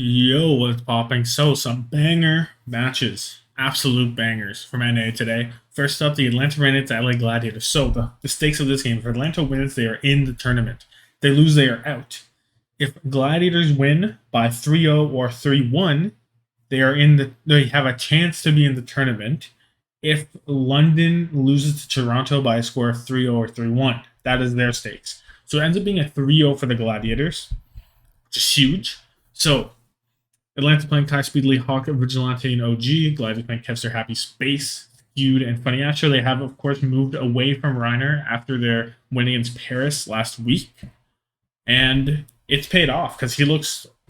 Yo, what's popping? So, some banger matches. Absolute bangers from NA today. First up, the Atlanta ran into LA Gladiators. So, the stakes of this game, if Atlanta wins, they are in the tournament. If they lose, they are out. If Gladiators win by 3-0 or 3-1, they have a chance to be in the tournament. If London loses to Toronto by a score of 3-0 or 3-1, that is their stakes. So it ends up being a 3-0 for the Gladiators, which is huge. So Atlanta playing Kai Speedley, Hawk, Vigilante, and OG. Gladiators playing Kevster, Happy Space, Feud, and Funny Astro. They have, of course, moved away from Reiner after their win against Paris last week. And it's paid off because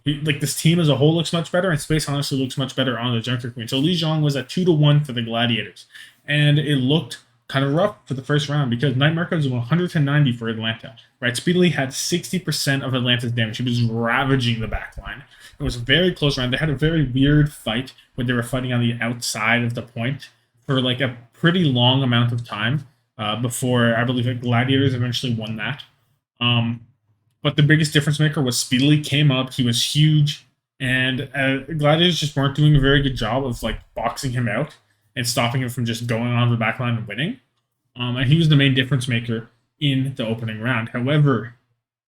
like this team as a whole looks much better, and Space honestly looks much better on the Junker Queen. So Li Zhang was at 2-1 for the Gladiators. And it looked kind of rough for the first round because Night Marco was 190 for Atlanta. Right, Speedley had 60% of Atlanta's damage. He was ravaging the backline. It was a very close round. They had a very weird fight when they were fighting on the outside of the point for like a pretty long amount of time before I believe the Gladiators eventually won that. But the biggest difference maker was Speedley came up. He was huge, and Gladiators just weren't doing a very good job of like boxing him out and stopping him from just going on the backline and winning. And he was the main difference maker in the opening round. However,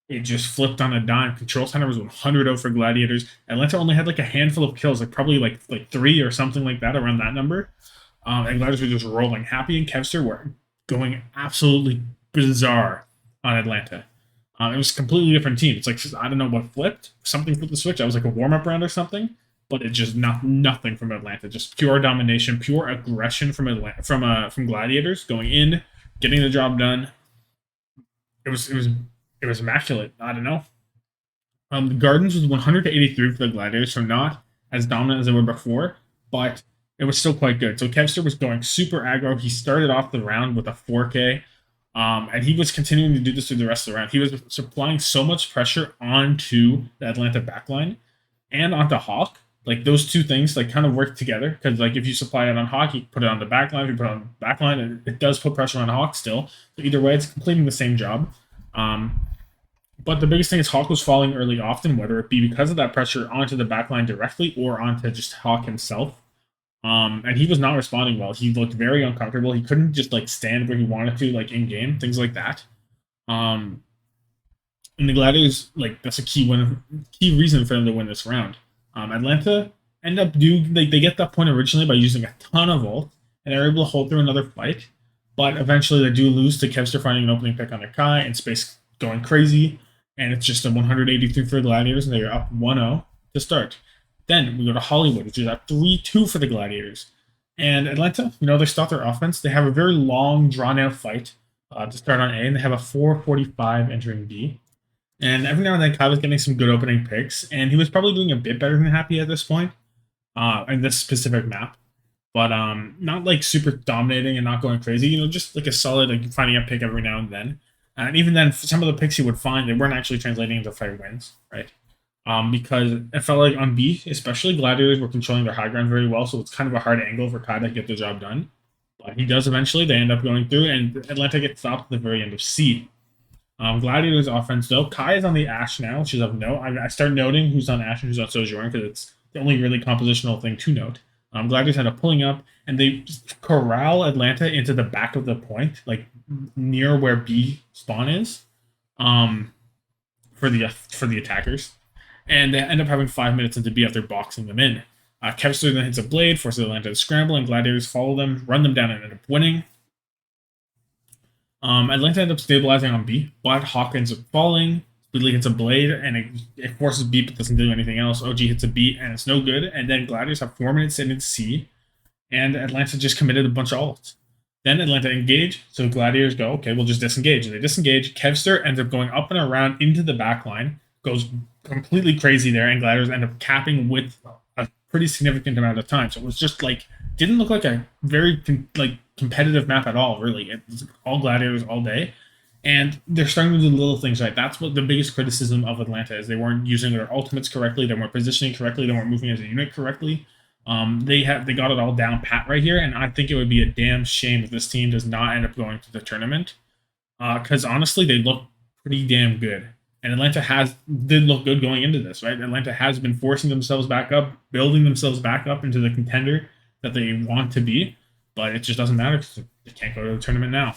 it just flipped on a dime. Control Center was 100 for Gladiators. Atlanta only had like a handful of kills, like probably like three or something like that, around that number. And Gladiators were just rolling. Happy and Kevster were going absolutely bizarre on Atlanta. It was a completely different team. It's like, I don't know what flipped. Something flipped the switch. I was like a warm up round or something, but it just nothing from Atlanta. Just pure domination, pure aggression from Atlanta, from Gladiators going in, getting the job done. It was immaculate. I don't know. The Gardens was 100 to 83 for the Gladiators, so not as dominant as they were before, but it was still quite good. So Kevster was going super aggro. He started off the round with a 4K, and he was continuing to do this through the rest of the round. He was supplying so much pressure onto the Atlanta backline and onto Hawk. Like those two things, like kind of work together because like if you supply it on Hawk, you put it on the backline. If you put it on the backline, it does put pressure on Hawk still. So either way, it's completing the same job. But the biggest thing is Hawk was falling early often, whether it be because of that pressure onto the backline directly or onto just Hawk himself. And he was not responding well. He looked very uncomfortable. He couldn't just like stand where he wanted to, like in game, things like that. Um, and the Gladiators, like that's a key reason for them to win this round. Atlanta end up they get that point originally by using a ton of ult, and they're able to hold through another fight. But eventually they do lose to Kevster finding an opening pick on their Kai and Space going crazy, and it's just a 183 for the Gladiators, and they're up 1-0 to start. Then we go to Hollywood, which is at 3-2 for the Gladiators. And Atlanta, they start their offense. They have a very long, drawn-out fight to start on A, and they have a 4:45 entering B. And every now and then, Kai was getting some good opening picks, and he was probably doing a bit better than Happy at this point in this specific map. But not like super dominating and not going crazy. Just like a solid, like finding a pick every now and then. And even then, some of the picks he would find, they weren't actually translating into 5 wins, right? Because it felt like on B, especially Gladiators were controlling their high ground very well, so it's kind of a hard angle for Kai to get the job done. But he does eventually. They end up going through, and Atlanta gets stopped at the very end of C. Gladiators offense, though, Kai is on the Ashe now, which is of note. I start noting who's on Ashe and who's on Sojourn because it's the only really compositional thing to note. Gladiators end up pulling up, and they corral Atlanta into the back of the point, like near where B spawn is, for the attackers, and they end up having 5 minutes into B after boxing them in. Kevster then hits a blade, forces Atlanta to scramble, and Gladiators follow them, run them down, and end up winning. Atlanta ends up stabilizing on B, but Hawk ends up falling. Speedley hits a blade, and it forces B, but doesn't do anything else. OG hits a beat, and it's no good. And then Gladiators have 4 minutes in C, and Atlanta just committed a bunch of ults. Then Atlanta engage, so Gladiators go, okay, we'll just disengage. And they disengage. Kevster ends up going up and around into the backline, goes completely crazy there, and Gladiators end up capping with a pretty significant amount of time. So it was just like, didn't look like a very competitive map at all, really. It was all Gladiators all day. And they're starting to do little things right. That's what the biggest criticism of Atlanta is. They weren't using their ultimates correctly. They weren't positioning correctly. They weren't moving as a unit correctly. They got it all down pat right here, and I think it would be a damn shame if this team does not end up going to the tournament. Because honestly, they look pretty damn good. And Atlanta did look good going into this, right? Atlanta has been forcing themselves back up, building themselves back up into the contender that they want to be, but it just doesn't matter because they can't go to the tournament now.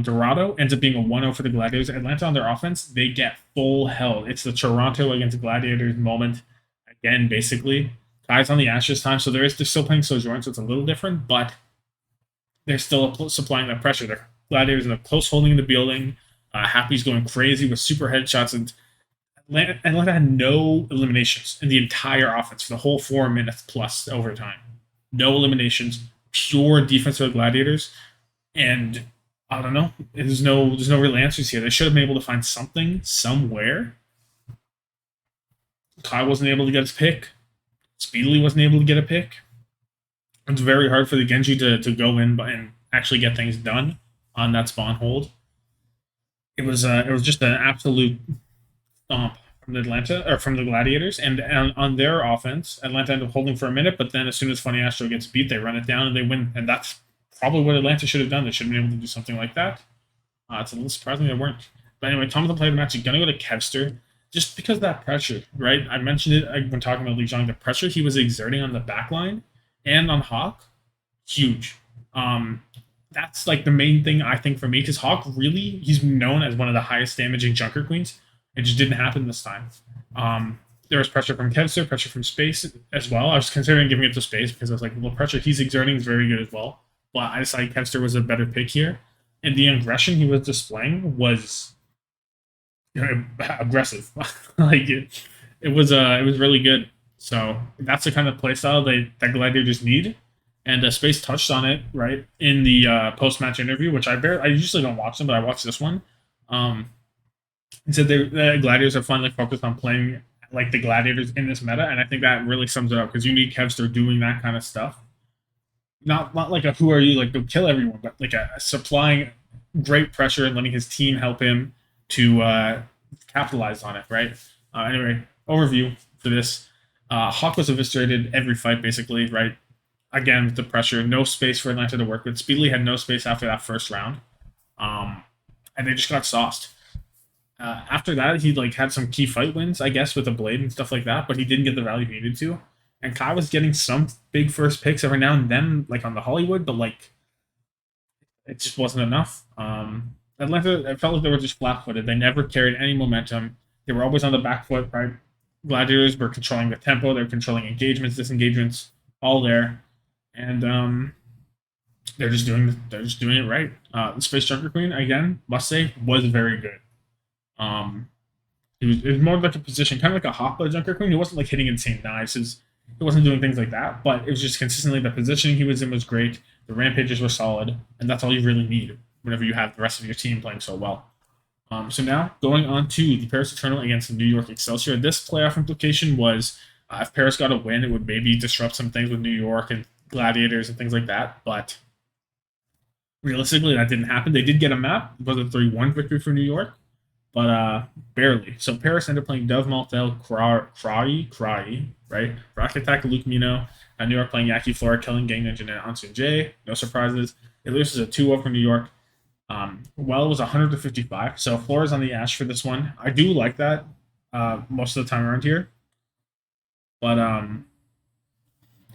Dorado ends up being a 1-0 for the Gladiators. Atlanta on their offense, they get full hell. It's the Toronto against Gladiators moment again, basically. Kai's on the Ash this time, so they're still playing Sojourn, so it's a little different, but they're still supplying that pressure. The Gladiators in a close holding in the building. Happy's going crazy with super headshots, and Atlanta had no eliminations in the entire offense for the whole 4 minutes plus overtime. No eliminations, pure defense for the Gladiators, and I don't know. There's no real answers here. They should have been able to find something somewhere. Kai wasn't able to get his pick. Speedily wasn't able to get a pick. It's very hard for the Genji to go in and actually get things done on that spawn hold. It was just an absolute stomp from the Gladiators, and on their offense, Atlanta ended up holding for a minute, but then as soon as Funny Astro gets beat, they run it down and they win, and that's probably what Atlanta should have done. They should have been able to do something like that. It's a little surprising they weren't. But anyway, Tom of the play of the match, you're gonna go to Kevster just because of that pressure, right? I mentioned it when talking about Lee Zhang, the pressure he was exerting on the back line and on Hawk, huge. That's like the main thing I think for me, because Hawk really, he's known as one of the highest damaging Junker Queens. It just didn't happen this time. There was pressure from Kevster, pressure from Space as well. I was considering giving it to Space because I was like, well, the pressure he's exerting is very good as well. But I decided Kevster was a better pick here. And the aggression he was displaying was aggressive. Like it was really good. So that's the kind of playstyle that Gladiators need. And Space touched on it right in the post match interview, which I usually don't watch them, but I watched this one. He said the Gladiators are finally focused on playing like the Gladiators in this meta, and I think that really sums it up because you need Kevster doing that kind of stuff. Not like a who are you, like go kill everyone, but like a supplying great pressure and letting his team help him to capitalize on it, right? Anyway, overview for this. Hawk was eviscerated every fight, basically, right? Again, with the pressure, no space for Atlanta to work with. Speedily had no space after that first round. And they just got sauced. After that, he like had some key fight wins, I guess, with the blade and stuff like that, but he didn't get the value he needed to. And Kai was getting some big first picks every now and then, like on the Hollywood, but like it just wasn't enough. Atlanta, it felt like they were just flat-footed. They never carried any momentum. They were always on the back foot, right? Gladiators were controlling the tempo. They were controlling engagements, disengagements, all there, and they're just doing it right. The Space Junker Queen, again, must say, was very good. It was more like a position, kind of like a Hopla Junker Queen. He wasn't like hitting insane knives. He wasn't doing things like that, but it was just consistently the positioning he was in was great. The rampages were solid, and that's all you really need whenever you have the rest of your team playing so well. So now, going on to the Paris Eternal against the New York Excelsior. This playoff implication was if Paris got a win, it would maybe disrupt some things with New York and Gladiators and things like that, but realistically, that didn't happen. They did get a map. It was a 3-1 victory for New York, but barely. So Paris ended up playing Dove, Maltel, Cry, right? Rocket Attack, Luke Mino. New York playing Yaki, Flora, Killing, Gang Ninja, and Ansun J. No surprises. It loses a 2-0 for New York. Well, it was 100-55. So Flora's on the Ash for this one. I do like that most of the time around here. But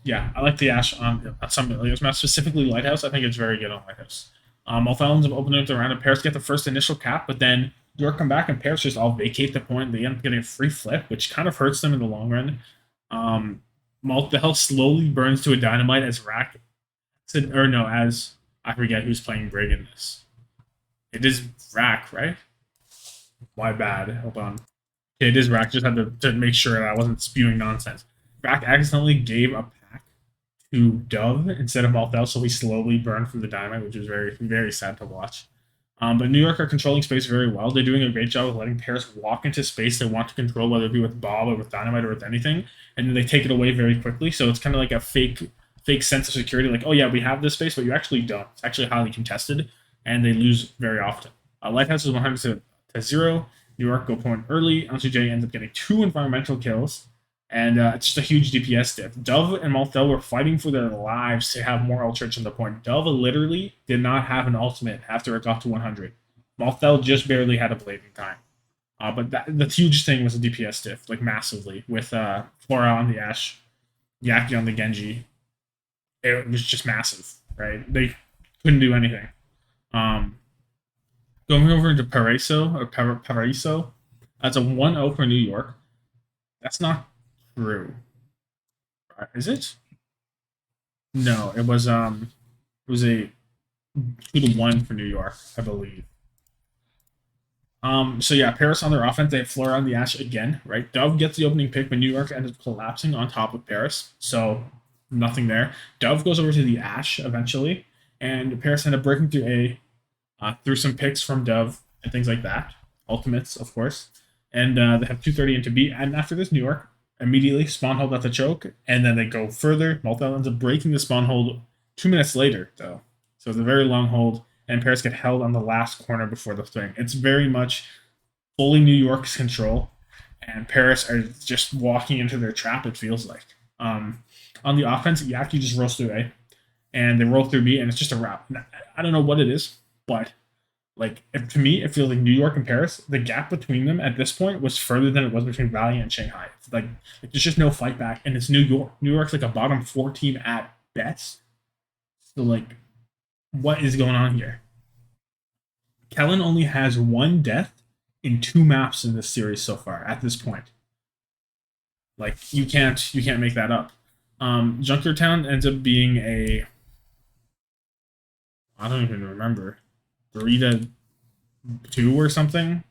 yeah, I like the Ash on some Ilios maps, specifically Lighthouse. I think it's very good on Lighthouse. Malthal ends up opening up the round, and Paris get the first initial cap, but then New York come back, and Paris just all vacate the point. They end up getting a free flip, which kind of hurts them in the long run. Malthal slowly burns to a dynamite as Rack, as I forget who's playing Brig in this. It is Rack, right? My bad. Hold on. Okay, it is Rack. Just had to make sure that I wasn't spewing nonsense. Rack accidentally gave a pack to Dove instead of Malthal, so he slowly burned from the dynamite, which was very, very sad to watch. But New York are controlling space very well. They're doing a great job of letting Paris walk into space they want to control, whether it be with Bob or with Dynamite or with anything, and then they take it away very quickly. So it's kind of like a fake sense of security, like, oh yeah, we have this space, but you actually don't. It's actually highly contested, and they lose very often. Lighthouse is 100-0. New York go point early. Ansu J ends up getting 2 environmental kills, and it's just a huge DPS dip. Dove and Malthal were fighting for their lives to have more Ultrich in the point. Dove literally did not have an ultimate after it got to 100. Malthal just barely had a blade in time. But the huge thing was the DPS diff, like massively, with Flora on the Ashe, Yaki on the Genji. It was just massive, right? They couldn't do anything. Um, Going over into Paraiso, that's a 1-0 for New York. That's not true. Is it? No, it was a 2-1 for New York, I believe. So yeah, Paris on their offense, they have Flora on the Ashe again, right? Dove gets the opening pick, but New York ends up collapsing on top of Paris. So nothing there. Dove goes over to the Ashe eventually, and Paris end up breaking through through some picks from Dove and things like that. Ultimates, of course. And they have 230 into B. And after this, New York immediately spawn hold at the choke, and then they go further. Multi ends up breaking the spawn hold 2 minutes later, though. So it's a very long hold, and Paris get held on the last corner before the swing. It's very much fully New York's control, and Paris are just walking into their trap, it feels like. On the offense, Yaki just rolls through A, and they roll through B, and it's just a wrap. I don't know what it is, but like to me, it feels like New York and Paris. The gap between them at this point was further than it was between Valiant and Shanghai. It's like there's just no fight back, and it's New York. New York's like a bottom 4 team at best. So like, what is going on here? Kellen only has 1 death in 2 maps in this series so far at this point. Like you can't make that up. Junkertown ends up being a, I don't even remember, Burita 2 or something.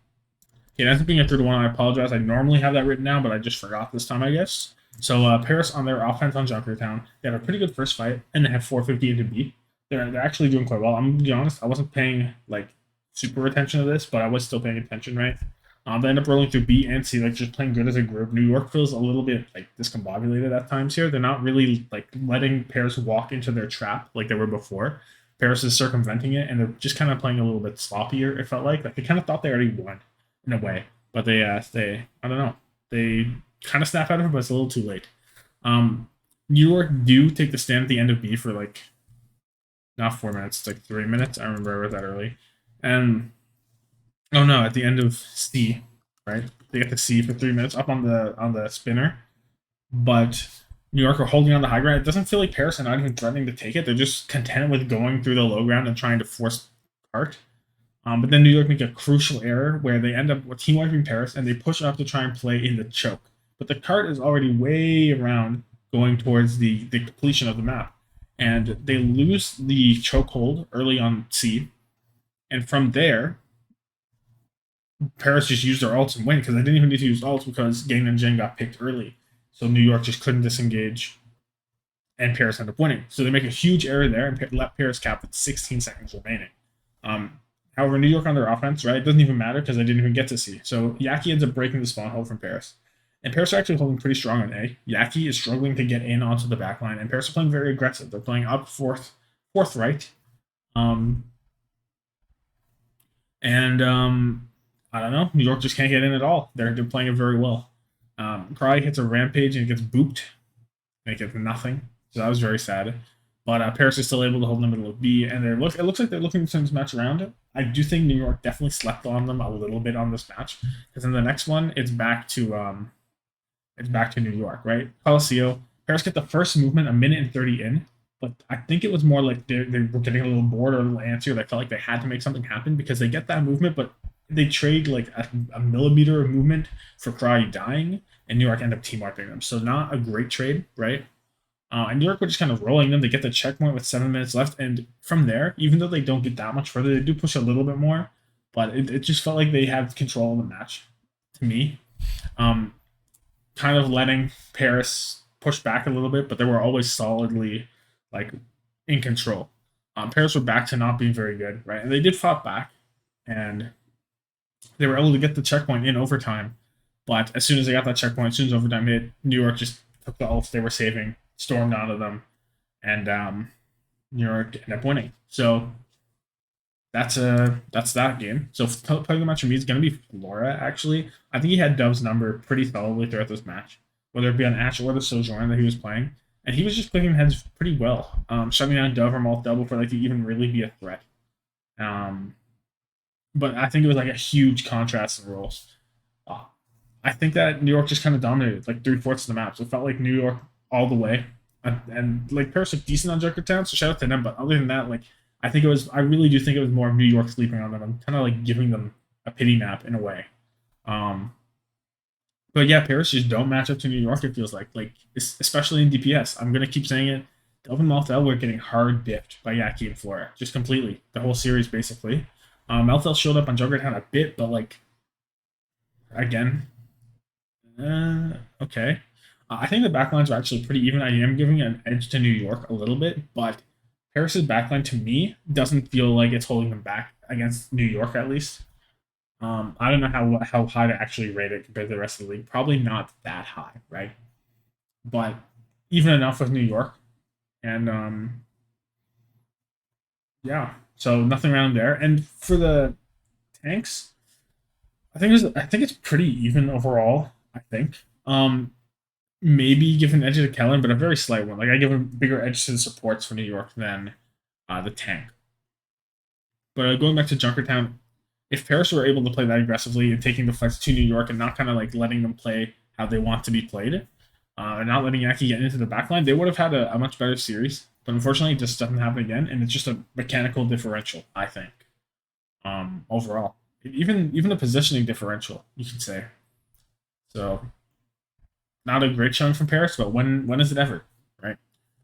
It ends up being a 3-1. I apologize. I normally have that written down, but I just forgot this time, I guess. So Paris on their offense on Junkertown, they had a pretty good first fight, and they have 450 into B. They're actually doing quite well. I'm gonna be honest, I wasn't paying like super attention to this, but I was still paying attention, right? They end up rolling through B and C, like just playing good as a group. New York feels a little bit like discombobulated at times here. They're not really like letting Paris walk into their trap like they were before. Paris is circumventing it, and they're just kind of playing a little bit sloppier. It felt like they kind of thought they already won in a way, but they I don't know, they kind of snap out of it, but it's a little too late. New York do take the stand at the end of B for like not 4 minutes, it's like 3 minutes. I remember I read that early, and oh no, at the end of C, right? They get to C for 3 minutes up on the spinner, but New York are holding on the high ground. It doesn't feel like Paris are not even threatening to take it. They're just content with going through the low ground and trying to force cart. But then New York make a crucial error where they end up team wiping Paris, and they push up to try and play in the choke. But the cart is already way around going towards the completion of the map. And they lose the chokehold early on C. And from there, Paris just used their ults and win, because they didn't even need to use ults because Gang and Jin got picked early. So New York just couldn't disengage, and Paris ended up winning. So they make a huge error there and let Paris cap with 16 seconds remaining. However, New York on their offense, right, it doesn't even matter because they didn't even get to C. So Yaki ends up breaking the spawn hold from Paris. And Paris are actually holding pretty strong on A. Yaki is struggling to get in onto the backline, and Paris are playing very aggressive. They're playing up fourth right. I don't know. New York just can't get in at all. They're playing it very well. Cry hits a rampage and gets booped. And it gets nothing. So that was very sad. But Paris is still able to hold in the middle of B, and it looks like they're looking to turn this match around. I do think New York definitely slept on them a little bit on this match, because in the next one, it's back to New York, right? Coliseo. Paris get the first movement 1:30 in, but I think it was more like they were getting a little bored or a little antsy. They felt like they had to make something happen because they get that movement, but they trade like a millimeter of movement for Cry dying, and New York end up team wiping them. So not a great trade, right? And New York were just kind of rolling them. They get the checkpoint with 7 minutes left, and from there, even though they don't get that much further, they do push a little bit more, but it just felt like they had control of the match, to me. Kind of letting Paris push back a little bit, but they were always solidly like in control. Paris were back to not being very good, right? And they did fight back, and they were able to get the checkpoint in overtime. But as soon as they got that checkpoint, as soon as overtime hit, New York just took the ults they were saving, stormed onto them, and New York ended up winning. So that's that game. So playing the match for me is going to be Flora, actually. I think he had Dove's number pretty solidly throughout this match, whether it be on Ashe or the Sojourn that he was playing. And he was just clicking heads pretty well, shutting down Dove or Malt before they could even really be a threat. But I think it was like a huge contrast in roles. I think that New York just kind of dominated like 3/4 of the map. So it felt like New York all the way, and like Paris looked decent on Junkertown. So shout out to them. But other than that, like I think it was. I really do think it was more of New York sleeping on them. I'm kind of like giving them a pity map in a way. Um, but yeah, Paris just don't match up to New York. It feels like especially in DPS. I'm gonna keep saying it. Delvin Malthel were getting hard dipped by Yaki and Flora, just completely the whole series basically. Malthel showed up on Juggertown a bit, but like again, okay. I think the backlines are actually pretty even. I am giving an edge to New York a little bit, but Paris's backline to me doesn't feel like it's holding them back against New York at least. I don't know how high to actually rate it compared to the rest of the league. Probably not that high, right? But even enough with New York, and yeah. So nothing around there. And for the tanks, I think it's pretty even overall. I think. Maybe give an edge to Kellen, but a very slight one. Like I give a bigger edge to the supports for New York than the tank. But going back to Junkertown, if Paris were able to play that aggressively and taking the fights to New York and not kind of like letting them play how they want to be played, and not letting Yaki get into the backline, they would have had a much better series. But unfortunately, it just doesn't happen again, and it's just a mechanical differential, I think. Overall, even a positioning differential, you could say. So not a great showing from Paris, but when is it ever, right?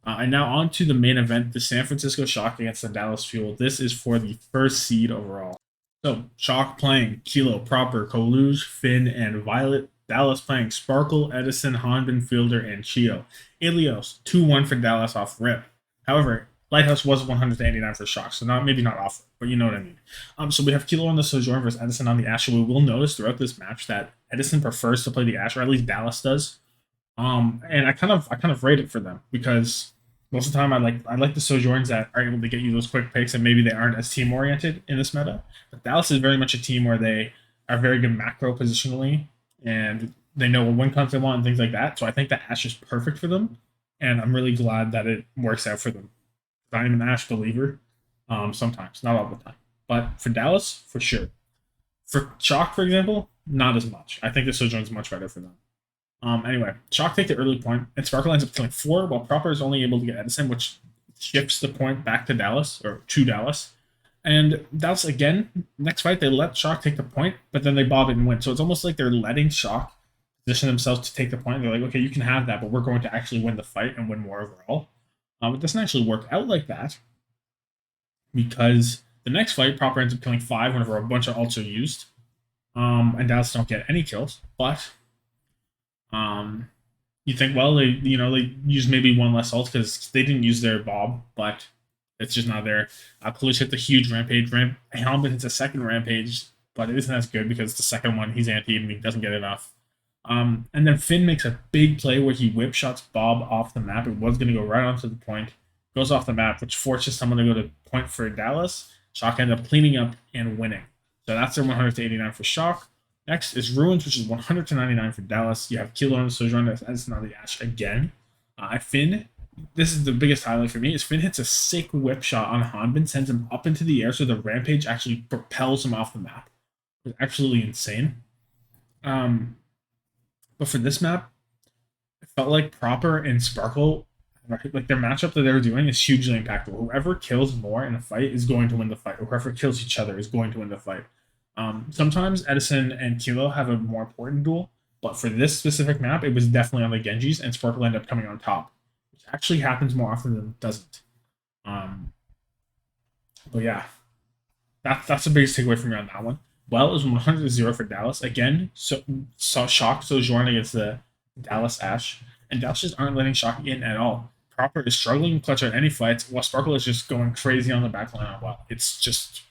And now on to the main event, the San Francisco Shock against the Dallas Fuel. This is for the first seed overall. So Shock playing Kilo, Proper, Coluge, Finn, and Violet. Dallas playing Sparkle, Edison, Hanbin, Fielder, and Chio. Ilios, 2-1 for Dallas off rip. However, Lighthouse was 189 for Shock, so maybe not off, but you know what I mean. So we have Kilo on the Sojourn versus Edison on the Ashe. We will notice throughout this match that Edison prefers to play the Ashe, or at least Dallas does. And I kind of rate it for them because most of the time I like the Sojourns that are able to get you those quick picks, and maybe they aren't as team oriented in this meta. But Dallas is very much a team where they are very good macro positionally, and they know what win comes they want and things like that. So I think that Ashe is perfect for them, and I'm really glad that it works out for them. I'm an Ashe believer, sometimes, not all the time, but for Dallas, for sure. For Shock, for example, not as much. I think the Sojourn's much better for them. Anyway, Shock take the early point, and Sparkle ends up killing 4, while Proper is only able to get Edison, which shifts the point back to Dallas, or to Dallas. And Dallas, again, next fight, they let Shock take the point, but then they bob it and win. So it's almost like they're letting Shock position themselves to take the point. They're like, okay, you can have that, but we're going to actually win the fight and win more overall. It doesn't actually work out like that, because the next fight, Proper ends up killing 5 whenever a bunch of ults are used. And Dallas don't get any kills, but you think, well, they use maybe one less ult because they didn't use their Bob, but it's just not there. Kalush hit the huge rampage. Helmet hits a second rampage, but it isn't as good because the second one he's anti and he doesn't get enough. And then Finn makes a big play where he whip shots Bob off the map. It was going to go right onto the point, goes off the map, which forces someone to go to point for Dallas. Shock ended up cleaning up and winning. So that's their 189 for Shock. Next is Ruins, which is 100-99 for Dallas. You have Kilo on the Sojourn, that's not the Ashe again. Finn, this is the biggest highlight for me, is Finn hits a sick whip shot on Hanbin, sends him up into the air, so the Rampage actually propels him off the map. It's absolutely insane. But for this map, it felt like Proper and Sparkle, like their matchup that they were doing is hugely impactful. Whoever kills more in a fight is going to win the fight. Whoever kills each other is going to win the fight. Sometimes Edison and Kilo have a more important duel, but for this specific map, it was definitely on the Genjis, and Sparkle ended up coming on top, which actually happens more often than it doesn't. But yeah, that's the biggest takeaway from me on that one. Well, it was 100-0 for Dallas. Again, saw Shock Sojourn against the Dallas Ashe, and Dallas just aren't letting Shock in at all. Proper is struggling to clutch out any fights, while Sparkle is just going crazy on the backline on WoW. It's just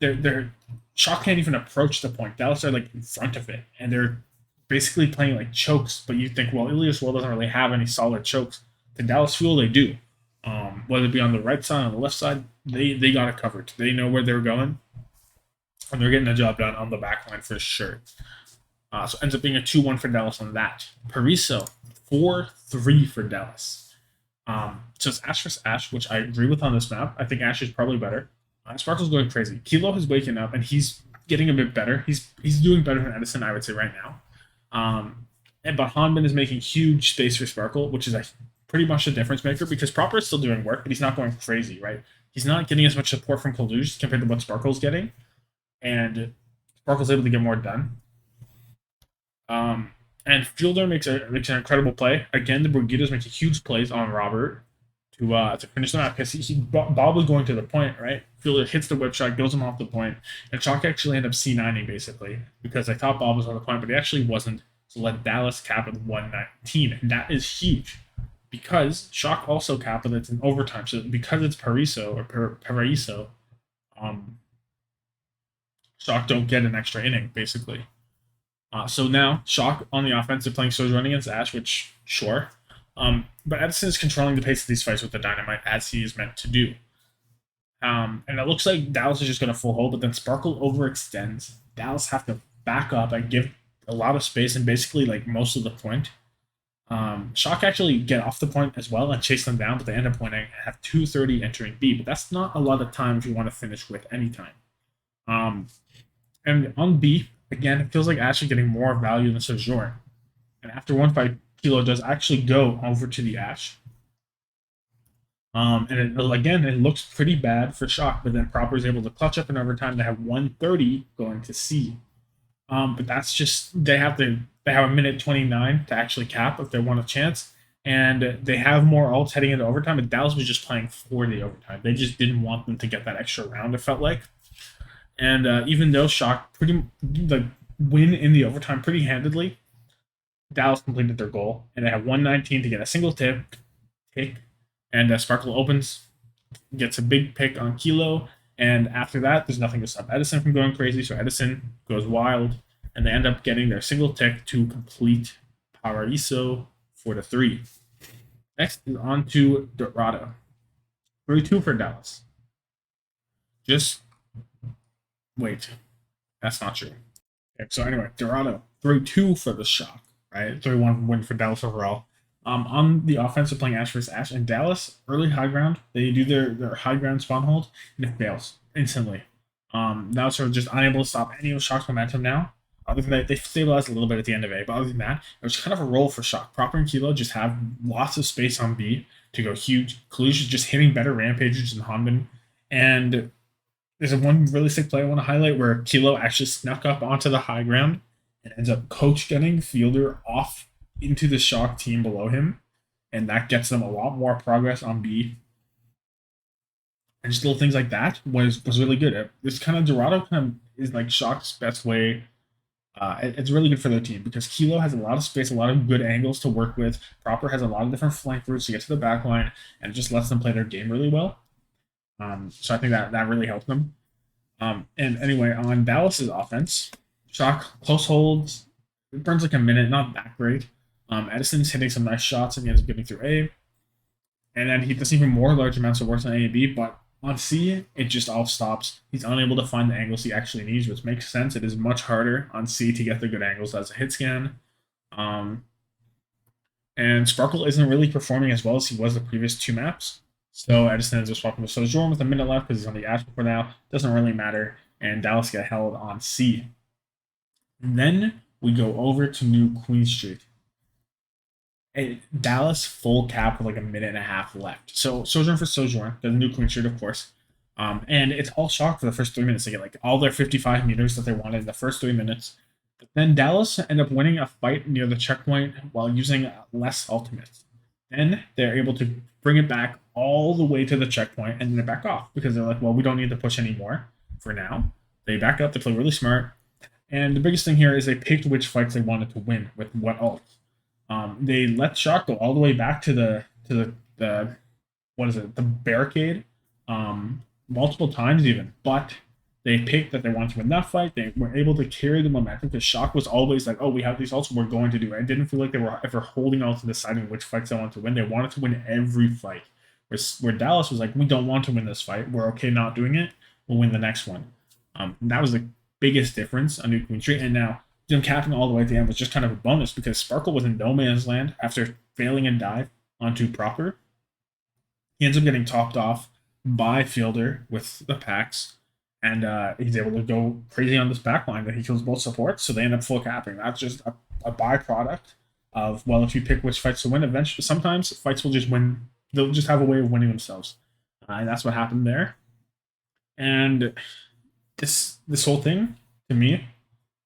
they're Shock can't even approach the point. Dallas are like in front of it, and they're basically playing like chokes. But you think, well, Ilias World doesn't really have any solid chokes. The Dallas Fuel, they do. Whether it be on the right side, on the left side, they got it covered. They know where they're going, and they're getting the job done on the back line for sure. So it ends up being a 2-1 for Dallas on that. Pariso, 4-3 for Dallas. So it's Ashe vs. Ashe, which I agree with on this map. I think Ashe is probably better. Sparkle's going crazy. Kilo has waken up, and he's getting a bit better. He's doing better than Edison, I would say, right now. But Hanbin is making huge space for Sparkle, which is pretty much the difference maker because Proper is still doing work, but he's not going crazy, right? He's not getting as much support from Kaluge compared to what Sparkle's getting, and Sparkle's able to get more done. And Fielder makes an incredible play. Again, the Brigidos make huge plays on Robert to finish them out because Bob was going to the point, right? Fielder hits the whip shot, goes him off the point, and Chalk actually ended up C9ing basically because I thought Bob was on the point, but he actually wasn't. So let Dallas cap with 119, and that is huge because Shock also capped with it in overtime. So because it's Paraiso, Shock don't get an extra inning basically. So now Shock on the offensive playing Sojourn against Ash, which sure, but Edison is controlling the pace of these fights with the dynamite as he is meant to do. And it looks like Dallas is just going to full hold, but then Sparkle overextends. Dallas have to back up and give a lot of space and basically like most of the point. Shock actually get off the point as well and chase them down, but they end up winning and have 230 entering B. But that's not a lot of time if you want to finish with any time. And on B, again, it feels like Ash is getting more value than Sojourn. And after one fight, Kilo does actually go over to the Ash. And it looks pretty bad for Shock, but then Proper is able to clutch up in overtime to have 130 going to C. But that's just they have a minute 29 to actually cap if they want a chance, and they have more ults heading into overtime. And Dallas was just playing for the overtime; they just didn't want them to get that extra round. It felt like, and even though Shock win in the overtime pretty handedly, Dallas completed their goal, and they have 119 to get a single tick, and Sparkle opens, gets a big pick on Kilo. And after that, there's nothing to stop Edison from going crazy. So Edison goes wild, and they end up getting their single tick to complete Paraiso for the 3. Next is on to Dorado. 3-2 for Dallas. Just wait. That's not true. Okay, so anyway, Dorado. 3-2 for the Shock, right? 3-1 win for Dallas overall. On the offensive playing Ash versus Ash and Dallas, early high ground, they do their high ground spawn hold and it fails instantly. Now sort of just unable to stop any of Shock's momentum now. Other than that, they stabilized a little bit at the end of A, but other than that, it was kind of a roll for Shock. Proper and Kilo just have lots of space on B to go huge. Kalush is just hitting better rampages than Hanbin. And there's one really sick play I want to highlight where Kilo actually snuck up onto the high ground and ends up coach getting Fielder off into the Shock team below him, and that gets them a lot more progress on B. And just little things like that was really good. This kind of Dorado kind of is like Shock's best way. It's really good for their team because Kilo has a lot of space, a lot of good angles to work with. Proper has a lot of different flank routes to get to the back line, and it just lets them play their game really well. So I think that really helped them. And anyway, on Dallas's offense, Shock close holds. It burns like a minute, not that great. Edison's hitting some nice shots and he ends up getting through A. And then he does even more large amounts of work on A and B, but on C, it just all stops. He's unable to find the angles he actually needs, which makes sense. It is much harder on C to get the good angles as a hit scan. And Sparkle isn't really performing as well as he was the previous 2 maps. So Edison ends up swapping with Sojourn with a minute left because he's on the Ash before now. Doesn't really matter. And Dallas get held on C. And then we go over to New WINSTREAK. Dallas full cap with like a minute and a half left. So Sojourn for Sojourn, the new WINSTREAK, of course. And it's all Shock for the first 3 minutes. They get like all their 55 meters that they wanted in the first 3 minutes. But then Dallas end up winning a fight near the checkpoint while using less ultimates. Then they're able to bring it back all the way to the checkpoint and then they back off because they're like, well, we don't need to push anymore for now. They back up, they play really smart. And the biggest thing here is they picked which fights they wanted to win with what ults. They let Shock go all the way back to the barricade multiple times even, but they picked that they wanted to win that fight. They were able to carry the momentum because Shock was always like, oh, we have these ults, we're going to do it. It didn't feel like they were ever holding out to deciding which fights they wanted to win. They wanted to win every fight. Where Dallas was like, we don't want to win this fight. We're okay not doing it. We'll win the next one. That was the biggest difference on New WINSTREAK. And now them capping all the way at the end was just kind of a bonus because Sparkle was in no man's land after failing and dive onto Proper. He ends up getting topped off by Fielder with the packs, and he's able to go crazy on this backline that he kills both supports, so they end up full capping. That's just a a byproduct of, well, if you pick which fights to win, eventually sometimes fights will just win. They'll just have a way of winning themselves, and that's what happened there. And this whole thing to me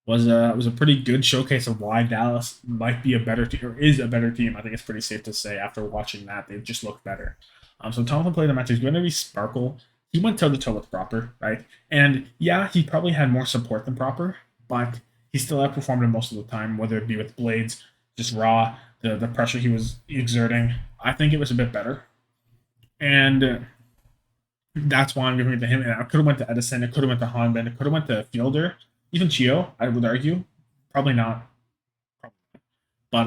was a pretty good showcase of why Dallas might be a better team or is a better team. I think it's pretty safe to say after watching that they just look better. So Tomlin played a match. He's going to be Sparkle. He went toe to toe with Proper, right? And yeah, he probably had more support than Proper, but he still outperformed him most of the time, whether it be with blades, just raw, the pressure he was exerting. I think it was a bit better, and that's why I'm giving it to him. And I could have went to Edison. It could have went to Hanben. It could have went to Fielder. Even Chio, I would argue. Probably not. But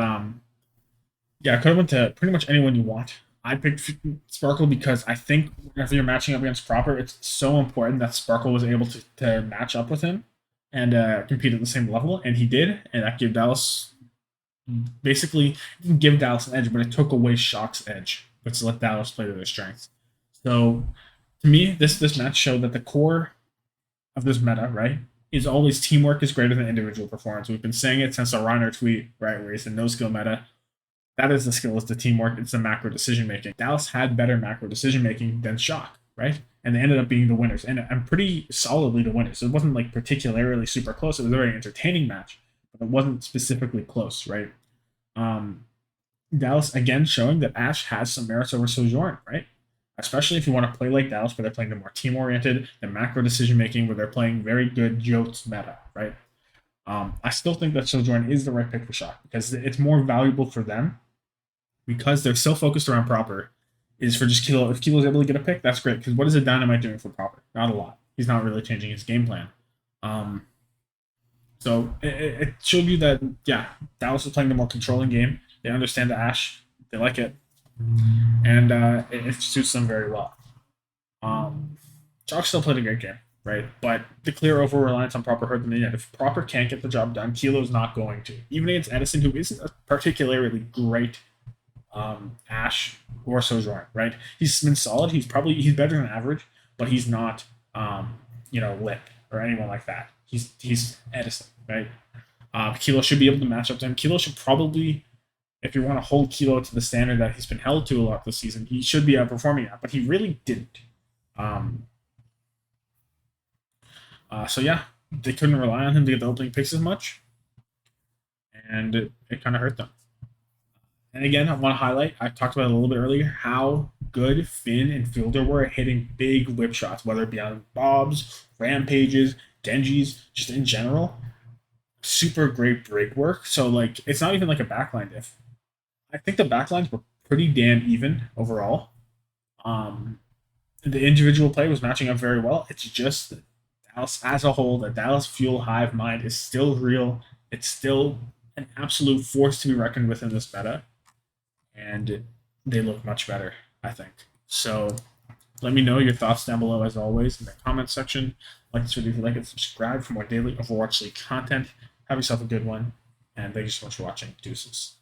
yeah, I could have went to pretty much anyone you want. I picked Sparkle because I think whenever you're matching up against Proper, it's so important that Sparkle was able to match up with him and compete at the same level, and he did, and that gave Dallas basically didn't give Dallas an edge, but it took away Shock's edge, which let Dallas play to their strengths. So to me, this match showed that the core of this meta, right, is always teamwork is greater than individual performance. We've been saying it since the Reiner tweet, right, where he said no skill meta. That is the skill, is the teamwork, it's the macro decision making. Dallas had better macro decision making than Shock, right? And they ended up being the winners, and pretty solidly the winners. So it wasn't like particularly super close. It was a very entertaining match, but it wasn't specifically close, right? Dallas again showing that Ash has some merits over Sojourn, right? Especially if you want to play like Dallas, where they're playing the more team oriented, the macro decision making, where they're playing very good Jotes meta, right? I still think that Sojourn is the right pick for Shock because it's more valuable for them because they're so focused around Proper. Is for just Kilo. If Kilo's able to get a pick, that's great. Because what is a Dynamite doing for Proper? Not a lot. He's not really changing his game plan. So it showed you that, yeah, Dallas is playing the more controlling game. They understand the Ash. They like it. And it suits them very well. Chalk still played a great game, right? But the clear over reliance on Proper hurt them in the end. If Proper can't get the job done, Kilo's not going to. Even against Edison, who isn't a particularly great Ash or Sojourn, right? He's been solid. He's better than average, but he's not Lip or anyone like that. He's Edison, right? Kilo should be able to match up to him. Kilo should probably, if you want to hold Kilo to the standard that he's been held to a lot this season, he should be outperforming that, but he really didn't. So yeah, they couldn't rely on him to get the opening picks as much, and it kind of hurt them. And again, I want to highlight, I talked about it a little bit earlier, how good Finn and Fielder were at hitting big whip shots, whether it be on Bobs, Rampages, Genjis, just in general. Super great break work. So, like, it's not even like a backline diff. I think the backlines were pretty damn even overall. The individual play was matching up very well. It's just that Dallas as a whole, the Dallas Fuel Hive mind is still real. It's still an absolute force to be reckoned with in this meta. And they look much better, I think. So let me know your thoughts down below, as always, in the comment section. Like this video if you like it, subscribe for more daily Overwatch League content. Have yourself a good one, and thank you so much for watching. Deuces.